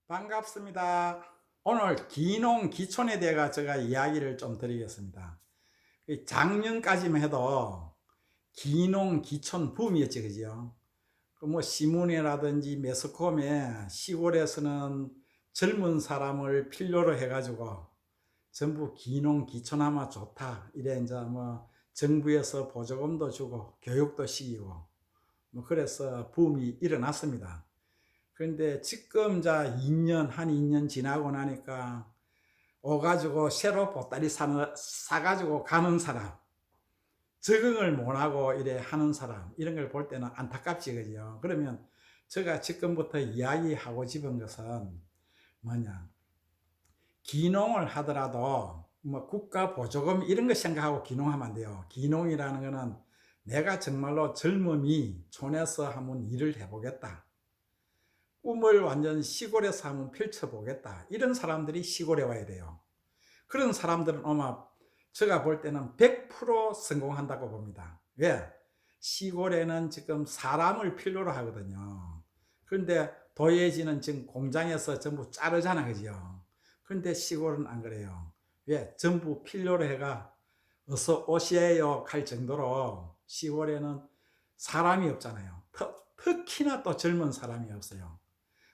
반갑습니다. 오늘 기농 기촌에 대해 제가 이야기를 좀 드리겠습니다. 작년까지만 해도 기농 기촌 붐이었지, 그죠? 뭐 신문이라든지 매스컴에 시골에서는 젊은 사람을 필요로 해가지고 전부 기농 기촌하면 좋다. 이래 이제 뭐 정부에서 보조금도 주고 교육도 시키고 뭐 그래서 붐이 일어났습니다. 그런데 지금 자 2년, 한 2년 지나고 나니까 오가지고 새로 보따리 사가지고 가는 사람, 적응을 못하고 이래 하는 사람, 이런 걸 볼 때는 안타깝지, 그죠? 그러면 제가 지금부터 이야기하고 싶은 것은 뭐냐, 기농을 하더라도 뭐 국가 보조금 이런 거 생각하고 기농하면 안 돼요. 기농이라는 거는 내가 정말로 젊음이 촌에서 한번 일을 해보겠다, 꿈을 완전 시골에서 한번 펼쳐보겠다, 이런 사람들이 시골에 와야 돼요. 그런 사람들은 아마 제가 볼 때는 100% 성공한다고 봅니다. 왜? 시골에는 지금 사람을 필요로 하거든요. 그런데 도예지는 지금 공장에서 전부 자르잖아, 그죠? 그런데 시골은 안 그래요. 왜? 전부 필요로 해가 어서 오세요 할 정도로 시골에는 사람이 없잖아요. 특히나 또 젊은 사람이 없어요.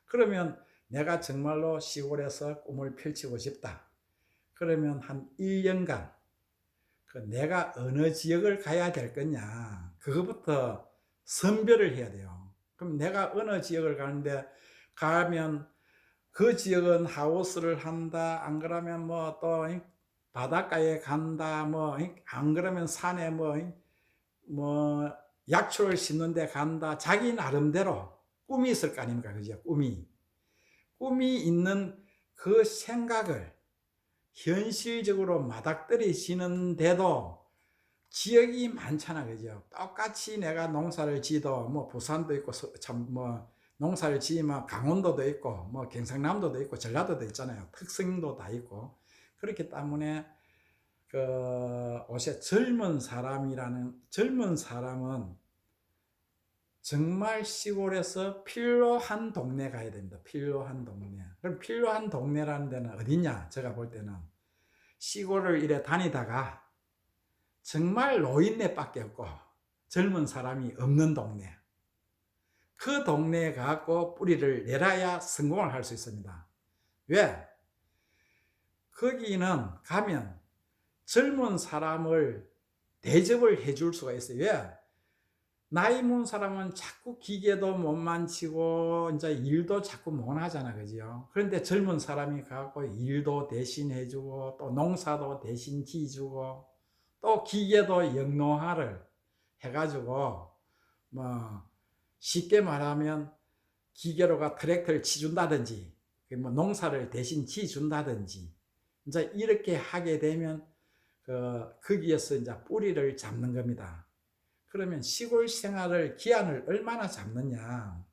그러면 내가 정말로 시골에서 꿈을 펼치고 싶다. 그러면 한 1년간 내가 어느 지역을 가야 될 거냐, 그거부터 선별을 해야 돼요. 그럼 내가 어느 지역을 가는데, 가면 그 지역은 하우스를 한다, 안 그러면 뭐 또 바닷가에 간다, 뭐 안 그러면 산에 뭐 약초를 심는 데 간다. 자기 나름대로 꿈이 있을 거 아닙니까, 그죠? 꿈이 있는 그 생각을 현실적으로 맞닥뜨리시는데도 지역이 많잖아, 그죠? 똑같이 내가 농사를 지도 뭐 부산도 있고 참 뭐 농사를 지으면 강원도도 있고 뭐 경상남도도 있고 전라도도 있잖아요. 특성도 다 있고. 그렇기 때문에 그 옷에 젊은 사람은 정말 시골에서 필요한 동네 가야 됩니다. 필요한 동네. 그럼 필요한 동네라는 데는 어디냐? 제가 볼 때는 시골을 이래 다니다가 정말 노인네밖에 없고 젊은 사람이 없는 동네, 그 동네에 가고 뿌리를 내려야 성공을 할 수 있습니다. 왜? 거기는 가면 젊은 사람을 대접을 해줄 수가 있어요. 왜? 나이 문 사람은 자꾸 기계도 못 만지고 이제 일도 자꾸 못 하잖아, 그죠? 그런데 젊은 사람이 가고 일도 대신 해주고 또 농사도 대신 지주고 또 기계도 영농화를 해가지고 뭐 쉽게 말하면 기계로가 트랙터를 치준다든지 뭐 농사를 대신 지준다든지 이제 이렇게 하게 되면 거기에서 이제 뿌리를 잡는 겁니다. 그러면 시골 생활을 기한을 얼마나 잡느냐?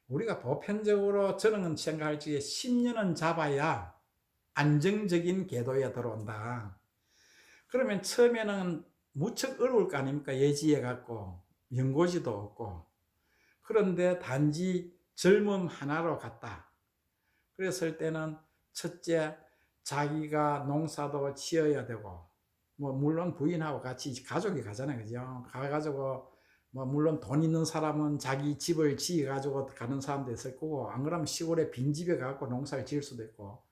우리가 보편적으로 저는 생각할 적에 10년은 잡아야 안정적인 궤도에 들어온다. 그러면 처음에는 무척 어려울 거 아닙니까? 예지해 갖고 연고지도 없고. 그런데 단지 젊음 하나로 갔다. 그랬을 때는 첫째, 자기가 농사도 지어야 되고, 뭐 물론 부인하고 같이 가족이 가잖아요, 그죠? 가가지고 뭐 물론 돈 있는 사람은 자기 집을 지어가지고 가는 사람도 있을 거고, 안 그러면 시골에 빈집에 가고 농사를 지을 수도 있고.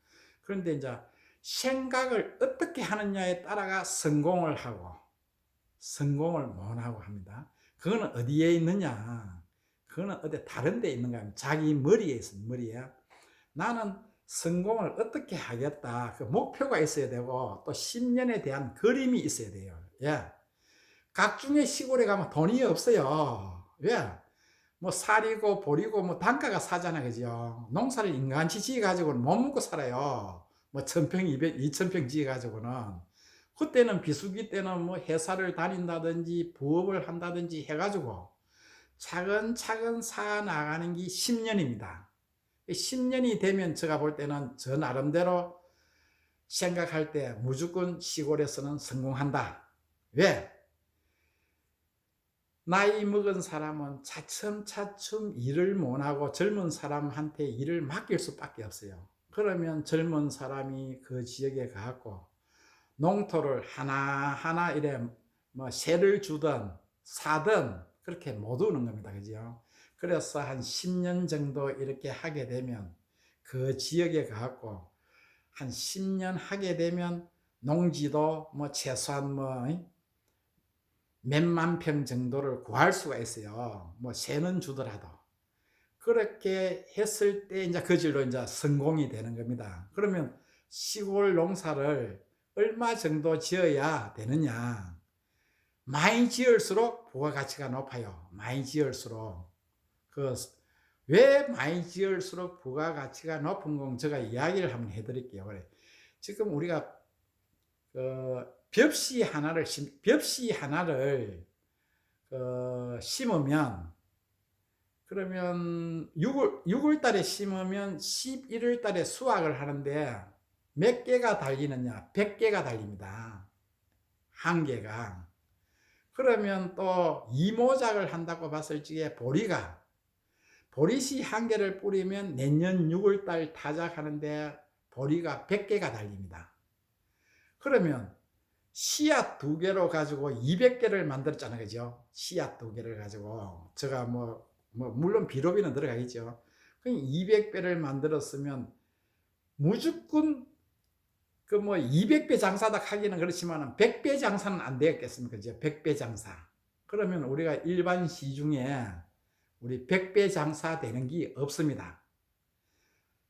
그런데 이제 생각을 어떻게 하느냐에 따라가 성공을 하고 성공을 못하고 합니다. 그거는 어디에 있느냐? 그거는 어디 다른 데 있는가 하면 자기 머리에 있습니다. 머리에. 나는 성공을 어떻게 하겠다. 그 목표가 있어야 되고 또 10년에 대한 그림이 있어야 돼요. 예. 각중의 시골에 가면 돈이 없어요. 왜? 뭐 쌀이고 보리고 뭐 단가가 사잖아, 그죠? 농사를 인간치 지어가지고는 못 먹고 살아요. 뭐 1000평, 2000평 지어가지고는. 그때는 비수기 때는 뭐 회사를 다닌다든지 부업을 한다든지 해가지고 차근차근 사 나가는 게 10년입니다. 10년이 되면 제가 볼 때는 저 나름대로 생각할 때 무조건 시골에서는 성공한다. 왜? 나이 먹은 사람은 차츰차츰 일을 못하고 젊은 사람한테 일을 맡길 수밖에 없어요. 그러면 젊은 사람이 그 지역에 가고 농토를 하나하나 이래 뭐 세를 주든 사든 그렇게 못 오는 겁니다. 그죠? 그래서 한 10년 정도 이렇게 하게 되면 그 지역에 가고 한 10년 하게 되면 농지도 뭐 최소한 뭐 몇만 평 정도를 구할 수가 있어요. 뭐 세는 주더라도. 그렇게 했을 때 이제 그 질로 이제 성공이 되는 겁니다. 그러면 시골 농사를 얼마 정도 지어야 되느냐? 많이 지을수록 부가가치가 높아요. 많이 지을수록. 왜 많이 지을수록 부가가치가 높은 건 제가 이야기를 한번 해드릴게요. 그래. 지금 우리가 벽시 하나를 심으면, 그러면 6월 달에 심으면 11월 달에 수확을 하는데 몇 개가 달리느냐? 100개가 달립니다. 한 개가. 그러면 또 이모작을 한다고 봤을 적에 보리씨 한 개를 뿌리면 내년 6월 달 타작하는데 보리가 100개가 달립니다. 그러면 씨앗 2개로 가지고 200개를 만들었잖아요. 그죠? 씨앗 2개를 가지고. 제가 물론 비료비는 들어가겠죠. 200배를 만들었으면 무조건 200배 장사다 하기는 그렇지만 100배 장사는 안 되겠습니까? 그죠? 100배 장사. 그러면 우리가 일반 시중에 우리 100배 장사 되는 게 없습니다.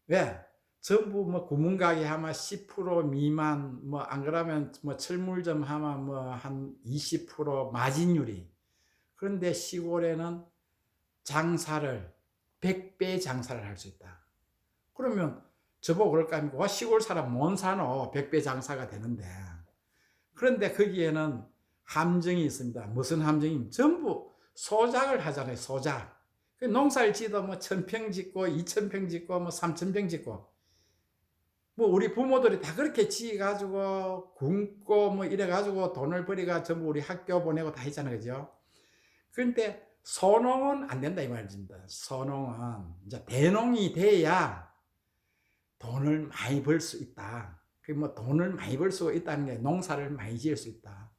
왜? 전부 구멍가게 하면 10% 미만, 안 그러면 철물점 하면 한 20% 마진율이. 그런데 시골에는 장사를 100배 장사를 할 수 있다. 그러면 저보고 그럴까 합니까? 와, 시골 사람 못 사노? 100배 장사가 되는데. 그런데 거기에는 함정이 있습니다. 무슨 함정입니까? 전부 소작을 하잖아요. 소작. 농사를 지도 1000평 짓고 2000평 짓고 3000평 짓고 우리 부모들이 다 그렇게 지어가지고 굶고 이래가지고 돈을 벌이가 전부 우리 학교 보내고 다 했잖아요. 그죠? 그런데 소농은 안 된다 이 말입니다. 소농은 이제 대농이 돼야 돈을 많이 벌 수 있다. 돈을 많이 벌 수 있다는 게 농사를 많이 지을 수 있다.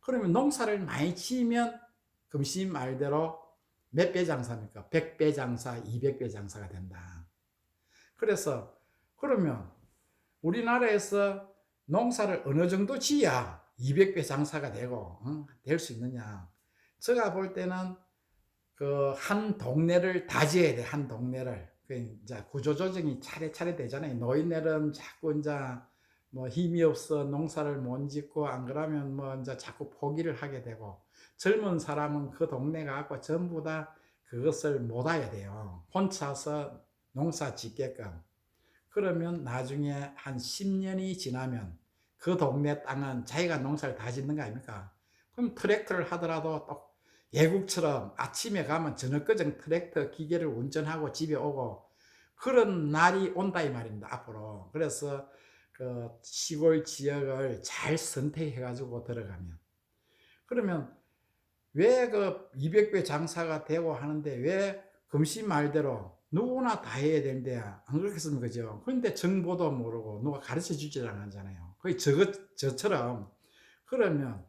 그러면 농사를 많이 지으면 금신 말대로 몇 배 장사입니까? 100배 장사, 200배 장사가 된다. 그래서 그러면 우리나라에서 농사를 어느 정도 지어야 200배 장사가 되고 될 수 있느냐? 제가 볼 때는 한 동네를 다 지어야 돼. 한 동네를. 이제 구조조정이 차례차례 되잖아요. 노인네는 자꾸 이제 힘이 없어 농사를 못 짓고 안 그러면 이제 자꾸 포기를 하게 되고 젊은 사람은 그 동네 가고 전부 다 그것을 못해야 돼요. 혼자서 농사 짓게끔. 그러면 나중에 한 10년이 지나면 그 동네 땅은 자기가 농사를 다 짓는 거 아닙니까? 그럼 트랙터를 하더라도 또 외국처럼 아침에 가면 저녁까지 트랙터 기계를 운전하고 집에 오고 그런 날이 온다 이 말입니다. 앞으로. 그래서 그 시골 지역을 잘 선택해 가지고 들어가면 그러면 왜 200배 장사가 되고 하는데 왜 금시 말대로 누구나 다 해야 되는데 안 그렇겠습니까? 그죠? 그런데 정보도 모르고 누가 가르쳐 주질 않잖아요. 거의 저처럼. 그러면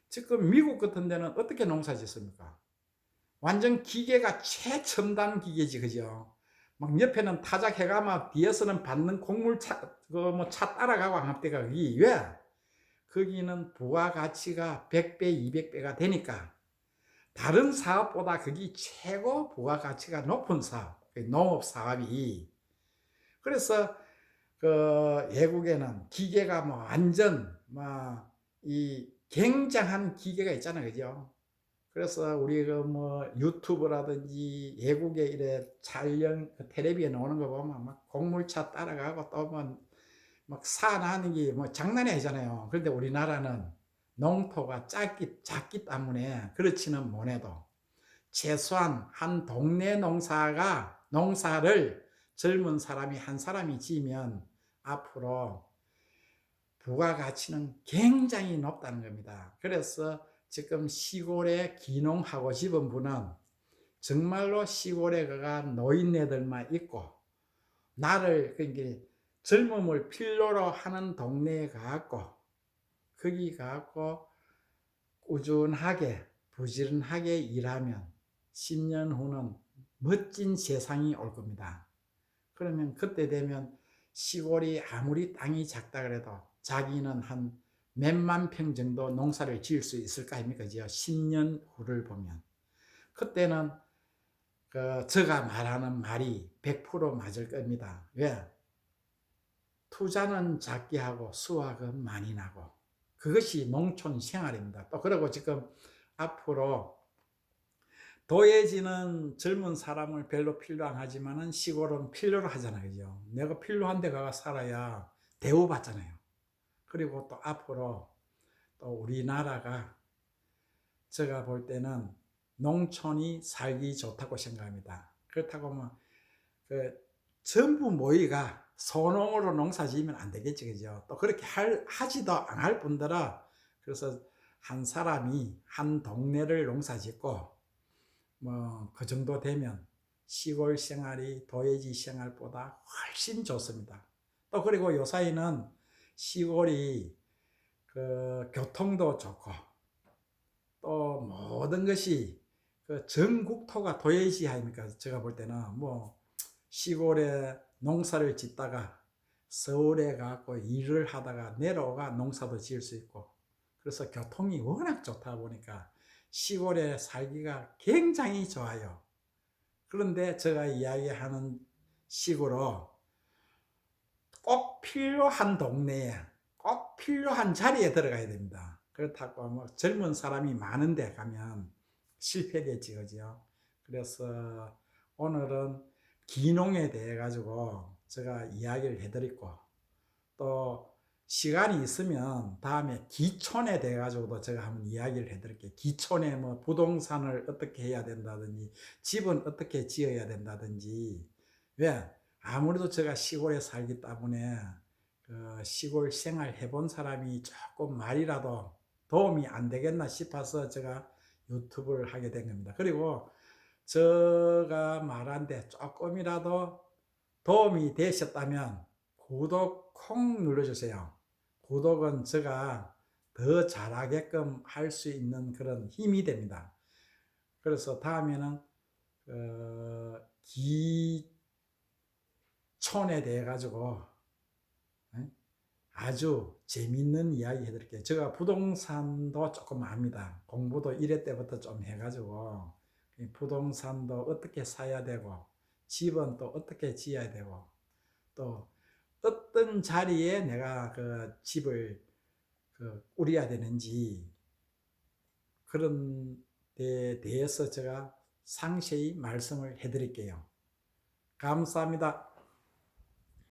지금 미국 같은 데는 어떻게 농사 짓습니까? 완전 기계가 최첨단 기계지, 그죠? 막 옆에는 타작해가면 뒤에서는 받는 곡물차, 차 따라가고 한때가 거기 왜? 거기는 부가가치가 100배, 200배가 되니까 다른 사업보다 거기 최고 부가가치가 높은 사업, 농업 사업이. 그래서 외국에는 기계가 완전 이 굉장한 기계가 있잖아요, 그죠? 그래서 우리 유튜브라든지 외국에 이래 촬영 텔레비에 나오는 거 보면 막 곡물차 따라가고 또 막 산하는 게 장난이 아니잖아요. 그런데 우리나라는 농토가 작기 때문에 그렇지는 못해도 최소한 한 동네 농사를 젊은 사람이 한 사람이 지으면 앞으로 부가가치는 굉장히 높다는 겁니다. 그래서 지금 시골에 귀농하고 싶은 분은 정말로 시골에 가가 노인네들만 있고 나를 그러니까 젊음을 필요로 하는 동네에 가갖고 거기 가갖고 꾸준하게 부지런하게 일하면 10년 후는 멋진 세상이 올 겁니다. 그러면 그때 되면 시골이 아무리 땅이 작다 그래도 자기는 한 몇만 평 정도 농사를 지을 수 있을 거 아닙니까? 10년 후를 보면 그때는 제가 말하는 말이 100% 맞을 겁니다. 왜? 투자는 작게 하고 수확은 많이 나고 그것이 농촌 생활입니다. 또 그리고 지금 앞으로 도예지는 젊은 사람을 별로 필요 안 하지만은 시골은 필요로 하잖아요. 그죠? 내가 필요한 데 가서 살아야 대우받잖아요. 그리고 또 앞으로 또 우리나라가 제가 볼 때는 농촌이 살기 좋다고 생각합니다. 그렇다고 하면 전부 모이가 소농으로 농사 지으면 안 되겠죠. 그죠? 또 그렇게 하지도 안 할 뿐더러 그래서 한 사람이 한 동네를 농사 짓고 뭐 그 정도 되면 시골 생활이 도예지 생활보다 훨씬 좋습니다. 또 그리고 요사이는 시골이 교통도 좋고 또 모든 것이 전국토가 도예지 아닙니까? 제가 볼 때는 뭐 시골에 농사를 짓다가 서울에 가고 일을 하다가 내려오가 농사도 지을 수 있고 그래서 교통이 워낙 좋다 보니까 시골에 살기가 굉장히 좋아요. 그런데 제가 이야기하는 식으로 꼭 필요한 동네에 꼭 필요한 자리에 들어가야 됩니다. 그렇다고 뭐 젊은 사람이 많은 데 가면 실패겠지, 그죠? 그래서 오늘은 귀농에 대해 가지고 제가 이야기를 해드리고 또 시간이 있으면 다음에 기촌에 대해 가지고도 제가 한번 이야기를 해드릴게요. 기촌에 뭐 부동산을 어떻게 해야 된다든지 집은 어떻게 지어야 된다든지 왜 아무래도 제가 시골에 살기 때문에 시골 생활 해본 사람이 조금 말이라도 도움이 안 되겠나 싶어서 제가 유튜브를 하게 된 겁니다. 그리고 제가 말한 데 조금이라도 도움이 되셨다면 구독 콩 눌러주세요. 구독은 제가 더 잘하게끔 할 수 있는 그런 힘이 됩니다. 그래서 다음에는 기촌에 대해 가지고 아주 재밌는 이야기 해드릴게요. 제가 부동산도 조금 압니다. 공부도 1회 때부터 좀 해가지고 부동산도 어떻게 사야 되고 집은 또 어떻게 지어야 되고 또 어떤 자리에 내가 집을 꾸려야 되는지 그런 데 대해서 제가 상세히 말씀을 해드릴게요. 감사합니다.